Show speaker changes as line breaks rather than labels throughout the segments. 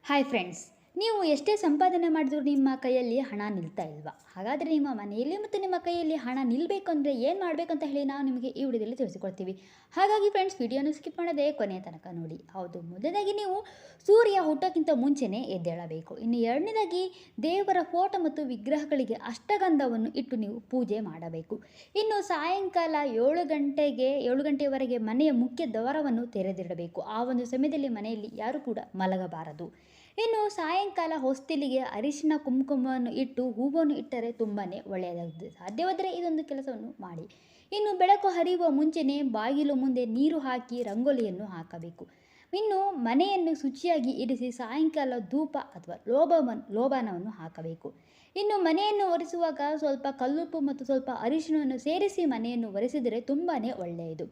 Hi friends, ನೀವು ಎಷ್ಟೇ ಸಂಪಾದನೆ ಮಾಡಿದ್ರೂ ನಿಮ್ಮ ಕೈಯಲ್ಲಿ ಹಣ ನಿಲ್ತಾ ಇಲ್ವಾ? ಹಾಗಾದರೆ ನಿಮ್ಮ ಮನೆಯಲ್ಲಿ ಮತ್ತು ನಿಮ್ಮ ಕೈಯಲ್ಲಿ ಹಣ ನಿಲ್ಲಬೇಕು ಅಂದರೆ ಏನು ಮಾಡಬೇಕಂತ ಹೇಳಿ ನಾವು ನಿಮಗೆ ಈ ವಿಡಿಯೋದಲ್ಲಿ ತಿಳಿಸಿಕೊಡ್ತೀವಿ. ಹಾಗಾಗಿ ಫ್ರೆಂಡ್ಸ್, ವಿಡಿಯೋನ ಸ್ಕಿಪ್ ಮಾಡದೆ ಕೊನೆಯ ತನಕ ನೋಡಿ. ಹೌದು, ಮೊದಲನೇದಾಗಿ ನೀವು ಸೂರ್ಯ ಹುಟ್ಟೋಕ್ಕಿಂತ ಮುಂಚೆನೇ ಎದ್ದೇಳಬೇಕು. ಇನ್ನು ಎರಡನೇದಾಗಿ ದೇವರ ಫೋಟೋ ಮತ್ತು ವಿಗ್ರಹಗಳಿಗೆ ಅಷ್ಟಗಂಧವನ್ನು ಇಟ್ಟು ನೀವು ಪೂಜೆ ಮಾಡಬೇಕು. ಇನ್ನು ಸಾಯಂಕಾಲ 7 ಗಂಟೆಯವರೆಗೆ ಮನೆಯ ಮುಖ್ಯ ದ್ವಾರವನ್ನು ತೆರೆದಿಡಬೇಕು. ಆ ಒಂದು ಸಮಯದಲ್ಲಿ ಮನೆಯಲ್ಲಿ ಯಾರೂ ಕೂಡ ಮಲಗಬಾರದು. ಇನ್ನು ಸಾಯಂಕಾಲ ಹೊಸ್ತಿಲಿಗೆ ಅರಿಶಿನ ಕುಂಕುಮವನ್ನು ಇಟ್ಟು ಹೂವನ್ನು ಇಟ್ಟರೆ ತುಂಬಾ ಒಳ್ಳೆಯದಾಗುತ್ತದೆ. ಸಾಧ್ಯವಾದರೆ ಇದೊಂದು ಕೆಲಸವನ್ನು ಮಾಡಿ. ಇನ್ನು ಬೆಳಕು ಹರಿಯುವ ಮುಂಚೆನೇ ಬಾಗಿಲು ಮುಂದೆ ನೀರು ಹಾಕಿ ರಂಗೋಲಿಯನ್ನು ಹಾಕಬೇಕು. ಇನ್ನು ಮನೆಯನ್ನು ಶುಚಿಯಾಗಿ ಇರಿಸಿ ಸಾಯಂಕಾಲ ಧೂಪ ಅಥವಾ ಲೋಬಾನವನ್ನು ಹಾಕಬೇಕು. ಇನ್ನು ಮನೆಯನ್ನು ಒರೆಸುವಾಗ ಸ್ವಲ್ಪ ಕಲ್ಲುಪ್ಪು ಮತ್ತು ಸ್ವಲ್ಪ ಅರಿಶಿನವನ್ನು ಸೇರಿಸಿ ಮನೆಯನ್ನು ಒರೆಸಿದರೆ ತುಂಬಾ ಒಳ್ಳೆಯದು.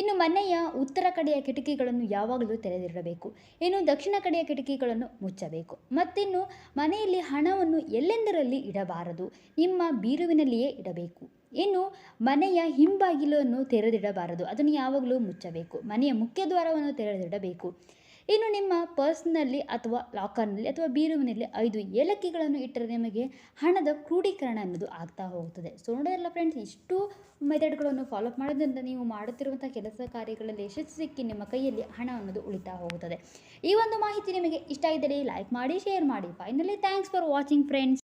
ಇನ್ನು ಮನೆಯ ಉತ್ತರ ಕಡೆಯ ಕಿಟಕಿಗಳನ್ನು ಯಾವಾಗಲೂ ತೆರೆದಿಡಬೇಕು. ಇನ್ನು ದಕ್ಷಿಣ ಕಡೆಯ ಕಿಟಕಿಗಳನ್ನು ಮುಚ್ಚಬೇಕು. ಮತ್ತಿನ್ನು ಮನೆಯಲ್ಲಿ ಹಣವನ್ನು ಎಲ್ಲೆಂದರಲ್ಲಿ ಇಡಬಾರದು, ನಿಮ್ಮ ಬೀರುವಿನಲ್ಲಿಯೇ ಇಡಬೇಕು. ಇನ್ನು ಮನೆಯ ಹಿಂಬಾಗಿಲನ್ನು ತೆರೆದಿಡಬಾರದು, ಅದನ್ನು ಯಾವಾಗಲೂ ಮುಚ್ಚಬೇಕು. ಮನೆಯ ಮುಖ್ಯ ದ್ವಾರವನ್ನು ತೆರೆದಿಡಬೇಕು. ಇನ್ನು ನಿಮ್ಮ ಪರ್ಸ್ನಲ್ಲಿ ಅಥವಾ ಲಾಕರ್ನಲ್ಲಿ ಅಥವಾ ಬೀರುವಿನಲ್ಲಿ 5 ಏಲಕ್ಕಿಗಳನ್ನು ಇಟ್ಟರೆ ನಿಮಗೆ ಹಣದ ಕ್ರೋಢೀಕರಣ ಅನ್ನೋದು ಆಗ್ತಾ ಹೋಗುತ್ತದೆ. ಸೊ ನೋಡೋದಲ್ಲ ಫ್ರೆಂಡ್ಸ್, ಇಷ್ಟು ಮೆಥಡ್ಗಳನ್ನು ಫಾಲೋ ಮಾಡೋದ್ರಿಂದ ನೀವು ಮಾಡುತ್ತಿರುವಂಥ ಕೆಲಸ ಕಾರ್ಯಗಳಲ್ಲಿ ಯಶಸ್ಸು ಸಿಕ್ಕಿ ನಿಮ್ಮ ಕೈಯಲ್ಲಿ ಹಣ ಅನ್ನೋದು ಉಳಿತಾ ಹೋಗುತ್ತದೆ. ಈ ಒಂದು ಮಾಹಿತಿ ನಿಮಗೆ ಇಷ್ಟ ಇದ್ದರೆ ಲೈಕ್ ಮಾಡಿ, ಶೇರ್ ಮಾಡಿ. Finally thanks for watching friends.